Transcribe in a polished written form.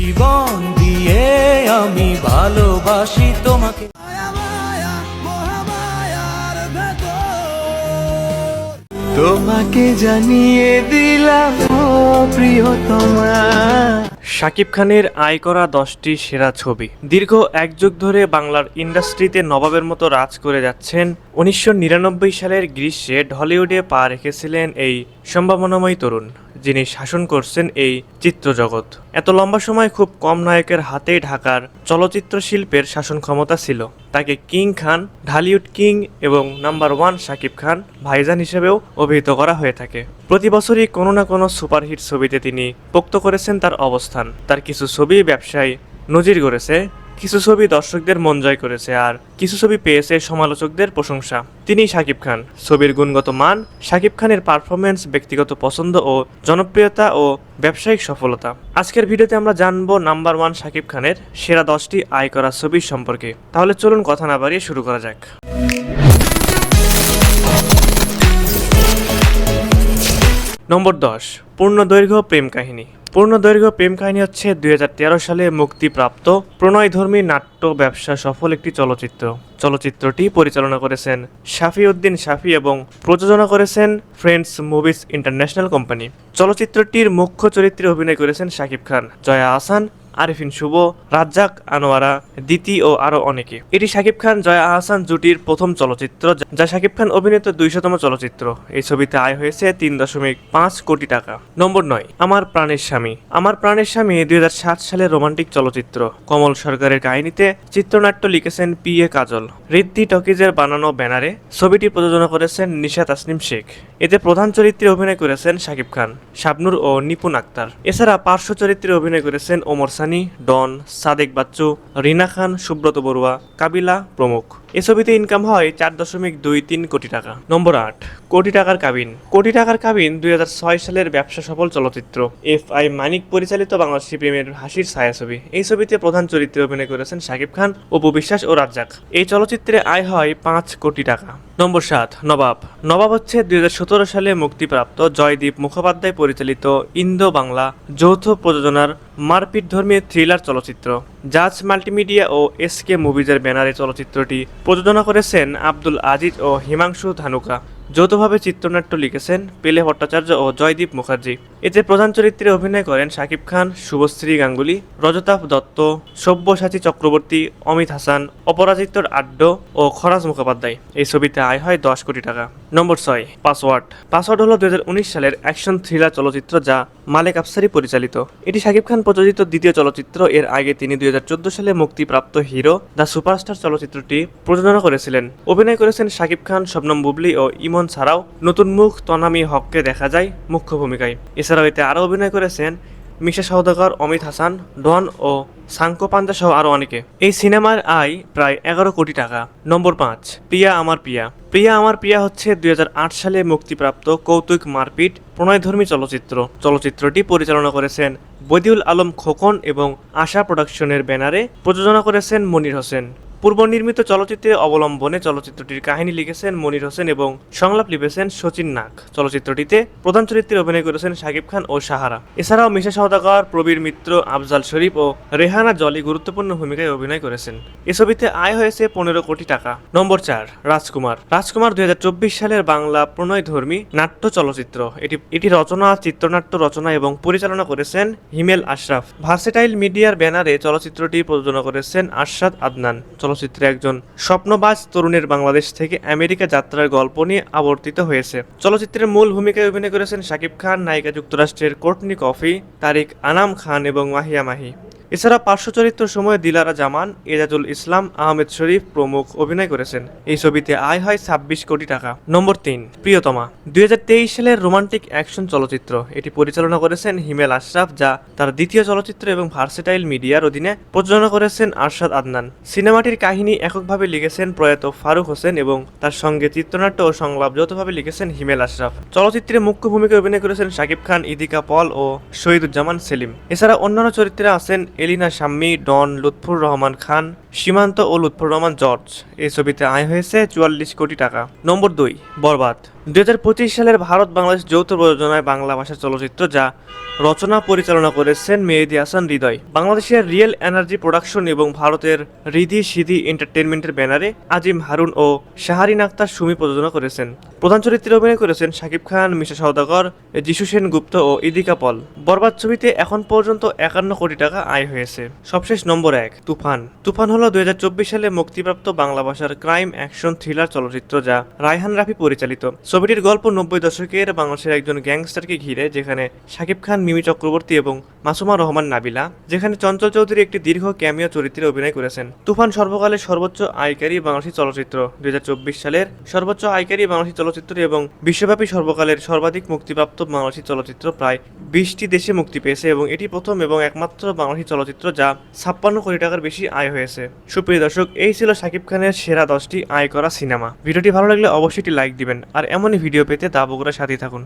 জীবন দিয়ে আমি ভালোবাসি তোমাকে। তোমাকে জানিয়ে দিলাম ও প্রিয়তমা। শাকিব খানের আয় করা 10টি সেরা ছবি। দীর্ঘ এক যুগ ধরে বাংলার ইন্ডাস্ট্রিতে নবাবের মতো রাজ করে যাচ্ছেন। 1999 সালের গ্রীষ্মে ঢলিউডে পা রেখেছিলেন এই সম্ভাবনাময়ী তরুণ, যিনি শাসন করছেন এই চিত্রজগৎ। এত লম্বা সময় খুব কম নায়কের হাতেই ঢাকার চলচ্চিত্র শিল্পের শাসন ক্ষমতা ছিল। তাকে কিং খান, ঢালিউড কিং এবং নাম্বার 1 শাকিব খান ভাইজান হিসেবেও অভিহিত করা হয়ে থাকে। প্রতি বছরই কোনো না কোনো সুপারহিট ছবিতে তিনি পোক্ত করেছেন তার অবস্থান। তার কিছু ছবি ব্যবসায় নজির গড়েছে, কিছু ছবি দর্শকদের মন জয় করেছে, আর কিছু ছবি পেয়েছে সমালোচকদের প্রশংসা। তিনি শাকিব খান। ছবির গুণগত মান, শাকিব খানের পারফরমেন্স, ব্যক্তিগত পছন্দ ও জনপ্রিয়তা ও ব্যবসায়িক সফলতা। আজকের ভিডিওতে আমরা জানবো নাম্বার 1 শাকিব খানের সেরা 10টি আয় করা ছবির সম্পর্কে। তাহলে চলুন কথা না বাড়িয়ে শুরু করা যাক। নম্বর 10, পূর্ণদৈর্ঘ্য প্রেম কাহিনী। পূর্ণদৈর্ঘ্য প্রেম কাহিনী হচ্ছে 2013 সালে মুক্তিপ্রাপ্ত প্রণয়ধর্মী নাট্য ব্যবসা সফল একটি চলচ্চিত্র। চলচ্চিত্রটি পরিচালনা করেছেন শাফি উদ্দিন শাফি এবং প্রযোজনা করেছেন ফ্রেন্ডস মুভিজ ইন্টারন্যাশনাল কোম্পানি। চলচ্চিত্রটির মুখ্য চরিত্রে অভিনয় করেছেন শাকিব খান, জয়া আহসান, আরিফিন শুভ, রাজ্জাক, আনোয়ারা, দিতি ও আরো অনেকে। এটি শাকিব খান জয়া আহসান জুটির প্রথম চলচ্চিত্র, যা শাকিব খান অভিনীত 200তম চলচ্চিত্র। এই ছবিতে আয় হয়েছে 3.5 কোটি টাকা। নম্বর 9, আমার প্রাণের স্বামী। আমার প্রাণের স্বামী 2007 সালের রোমান্টিক চলচ্চিত্র। কমল সরকারের কাহিনীতে চিত্রনাট্য লিখেছেন PA কাজল। ঋদ্ধি টকিজের বানানো ব্যানারে ছবিটি প্রযোজনা করেছেন নিশা তাসনিম শেখ। এতে প্রধান চরিত্রে অভিনয় করেছেন শাকিব খান, শাবনূর ও নিপুণ আক্তার। এছাড়া পার্শ্ব চরিত্রে অভিনয় করেছেন ওমর সানি, ডন, সাদেক বাচ্চু, রিনা খান, সুব্রত বড়ুয়া, কাবিলা প্রমুখ। এ ছবিতে ইনকাম হয় 4.23 কোটি টাকা। নম্বর 8, কোটি টাকার কাবিন। কোটি টাকার কাবিন 2006 সালের ব্যবসা সফল চলচ্চিত্র। FI মানিক পরিচালিত বাংলাদেশি প্রেমের হাসির ছায়াছবি। এই ছবিতে প্রধান চরিত্রে অভিনয় করেছেন শাকিব খান, অপু বিশ্বাস ও রাজ্জাক। এই চলচ্চিত্রে আয় হয় 5 কোটি টাকা। নম্বর 7, নবাব। নবাব হচ্ছে 2017 সালে মুক্তিপ্রাপ্ত জয়দীপ মুখোপাধ্যায় পরিচালিত ইন্দো বাংলা যৌথ প্রযোজনার মারপিট ধর্মী থ্রিলার চলচ্চিত্র। জাজ মাল্টিমিডিয়া ও SK মুভিজের ব্যানারে চলচ্চিত্রটি প্রযোজনা করেছেন আব্দুল আজিজ ও হিমাংশু ধানুকা। যৌথভাবে চিত্রনাট্য লিখেছেন পেলে ভট্টাচার্য ও জয়দীপ মুখার্জি। এতে প্রধান চরিত্রে অভিনয় করেন শাকিব খান, শুভশ্রী গাঙ্গুলি, রজতাভ দত্ত, সব্যসাচী চক্রবর্তী, অমিত হাসান, অপরাজিতর আড্ড ও খরাজ মুখোপাধ্যায়। এই ছবিতে আয় হয় 10 কোটি টাকা। নম্বর 6, পাসওয়ার্ড। পাসওয়ার্ড হলো 2019 সালের অ্যাকশন থ্রিলার চলচ্চিত্র, যা মালেক আফসারি পরিচালিত। এটি শাকিব খান প্রযোজিত দ্বিতীয় চলচ্চিত্র। এর আগে তিনি 2014 সালে মুক্তিপ্রাপ্ত হিরো দ্য সুপারস্টার চলচ্চিত্রটি প্রযোজনা করেছিলেন। অভিনয় করেছেন শাকিব খান, শবনম বুবলি ও ইমন ছাড়াও নতুন মুখ তনামি হককে দেখা যায় মুখ্য ভূমিকায়। এছাড়াও এতে আরও অভিনয় করেছেন মিশা সওদাগর, অমিত হাসান, ডন ও সাঙ্কো পাঞ্জা সহ আরও অনেকে। এই সিনেমার আয় প্রায় 11 কোটি টাকা। নম্বর 5, প্রিয়া আমার প্রিয়া। প্রিয়া আমার প্রিয়া হচ্ছে 2008 সালে মুক্তিপ্রাপ্ত কৌতুক মারপিট প্রণয়ধর্মী চলচ্চিত্র। চলচ্চিত্রটি পরিচালনা করেছেন বদিউল আলম খোকন এবং আশা প্রোডাকশনের ব্যানারে প্রযোজনা করেছেন মনির হোসেন। পূর্বনির্মিত চলচ্চিত্রের অবলম্বনে চলচ্চিত্রটির কাহিনী লিখেছেন মনির হোসেন এবং সংলাপ লিখেছেন শচীন নাগ। চলচ্চিত্রটিতে প্রধান চরিত্রে অভিনয় করেছেন শাকিব খান ও সাহারা। এছাড়াও মিশা সওদাগর, প্রবীর মিত্র, আফজাল শরীফ ও রেহানা জলি গুরুত্বপূর্ণ ভূমিকায় অভিনয় করেছেন। এ ছবিতে আয় হয়েছে 15 কোটি টাকা। নম্বর 4, রাজকুমার। রাজকুমার 2024 সালের বাংলা প্রণয়ধর্মী নাট্য চলচ্চিত্র। এটি রচনা, চিত্রনাট্য রচনা এবং পরিচালনা করেছেন হিমেল আশরাফ। ভার্সেটাইল মিডিয়ার ব্যানারে চলচ্চিত্রটি প্রযোজনা করেছেন আরশাদ আদনান। চলচ্চিত্রে একজন স্বপ্নবাজ তরুণের বাংলাদেশ থেকে আমেরিকা যাত্রার গল্প নিয়ে আবর্তিত হয়েছে। চলচ্চিত্রের মূল ভূমিকায় অভিনয় করেছেন শাকিব খান, নায়িকা যুক্তরাষ্ট্রের কোর্টনি কফি, তারিক আনাম খান এবং মাহিয়া মাহি। এছাড়া পার্শ্ব চরিত্র সময়ে দিলারা জামান, এজাজুল ইসলাম, আহমেদ শরীফ প্রমুখ অভিনয় করেছেন। এই ছবিতে আয় হয় 26 কোটি টাকা। নম্বর 3, প্রিয়তমা। 2023 সালের রোমান্টিক অ্যাকশন চলচ্চিত্র। এটি পরিচালনা করেছেন হিমেল আশরাফ, যা তার দ্বিতীয় চলচ্চিত্র এবং ভার্সেটাইল মিডিয়ার অধীনে প্রযোজনা করেছেন আরশাদ আদনান। সিনেমাটির কাহিনী এককভাবে লিখেছেন প্রয়াত ফারুক হোসেন এবং তার সঙ্গে চিত্রনাট্য ও সংলাপ যৌথভাবে লিখেছেন হিমেল আশরাফ। চলচ্চিত্রে মুখ্য ভূমিকায় অভিনয় করেছেন শাকিব খান, ইদিকা পল ও শহীদুজ্জামান সেলিম। এছাড়া অন্যান্য চরিত্রে আছেন এলিনা শাম্মী, ডন, লুৎফুর রহমান খান, সীমান্ত ও লুৎফুর রহমান জর্জ। এই ছবিতে আয় হয়েছে 44 কোটি টাকা। নম্বর 2, বরবাদ। 2025 সালের ভারত বাংলাদেশ যৌথ প্রযোজনায় বাংলা ভাষার চলচ্চিত্র, যা রচনা পরিচালনা করেছেন মেহেদী হাসান হৃদয়। বাংলাদেশের রিয়েল এনার্জি প্রোডাকশন এবং ভারতের রিধি সিধি এন্টারটেইনমেন্টের ব্যানারে আজিম হারুন ও শাহরিন আক্তার সুমি প্রযোজনা করেছেন। প্রধান চরিত্রে অভিনয় করেছেন শাকিব খান, মিশা সওদাগর, যিশু সেনগুপ্ত ও ইদিকা পল। বরবাদ ছবিতে এখন পর্যন্ত 51 কোটি টাকা আয় হয়েছে। সবশেষ নম্বর 1, তুফান। তুফান হলো 2024 সালে মুক্তিপ্রাপ্ত বাংলা ভাষার ক্রাইম অ্যাকশন থ্রিলার চলচ্চিত্র, যা রায়হান রাফি পরিচালিত। ছবিটির গল্প 90 দশকের বাংলাদেশের একজন গ্যাংস্টারকে ঘিরে, যেখানে শাকিব খান, মিমি চক্রবর্তী এবং মাসুমা রহমান নাবিলা, যেখানে চঞ্চল চৌধুরী একটি দীর্ঘ ক্যামিও চরিত্রে অভিনয় করেছেন। তুফান সর্বকালের সর্বোচ্চ আয়কারী বাংলাদেশী চলচ্চিত্র, 2024 সালের সর্বোচ্চ আয়কারী বাংলাদেশী চলচ্চিত্র এবং বিশ্বব্যাপী সর্বকালের সর্বাধিক মুক্তিপ্রাপ্ত বাংলাদেশী চলচ্চিত্র। প্রায় 20টি দেশে মুক্তি পেয়েছে এবং এটি প্রথম এবং একমাত্র বাংলাদেশী চলচ্চিত্র যা 56 কোটি টাকার বেশি আয় হয়েছে। সুপ্রিয় দর্শক, এই ছিল শাকিব খানের সেরা 10টি আয় করা সিনেমা। ভিডিওটি ভালো লাগলে অবশ্যই একটি লাইক দিবেন আর এমনই ভিডিও পেতে দা বগুড়ার সাথেই থাকুন।